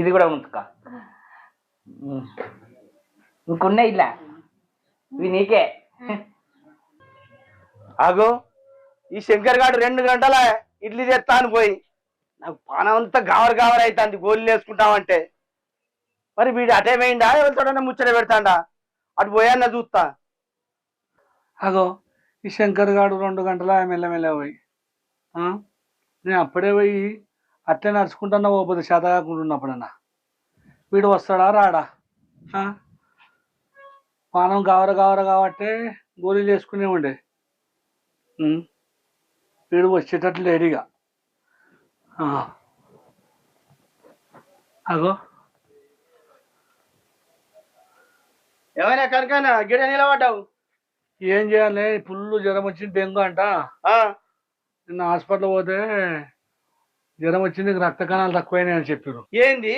ఇది కూడా ఉంచుకో. ఇంకున్నాయి ఇలా, ఇవి నీకే. ఆగో ఈ శంకర్ గారు 2 గంటల ఇడ్లీ తెస్తా అని పోయి నాకు పానం అంతా గావర్ గావర్ అవుతుంది గోళీలు వేసుకుంటామంటే. మరి వీడు అటే వేయండా ఎవరితోడన్నా ముచ్చట పెడతాడా? అటు పోయాన్న చూస్తా. అగో ఈ శంకర్ గాడు 2 గంటల మెల్లమెల్ల పోయి నేను అప్పుడే పోయి అట్లే నడుచుకుంటున్నా పోతే చేత కాకుంటున్నప్పుడన్నా వీడు వస్తాడా రాడా? పానం గావర గావర కాబట్టి గోళీలు వేసుకునే ఉండే. వీడు వచ్చేటట్లు లేడిగా. అగో ఏమైనా కనుకనా గిడ నిలబడ్డావు? ఏం చేయాలి, ఫుల్ జ్వరం వచ్చింది, డెంగు అంట. నిన్న హాస్పిటల్ పోతే జ్వరం వచ్చింది, రక్త కణాలు తక్కువైనాయి అని చెప్పారు. ఏంది?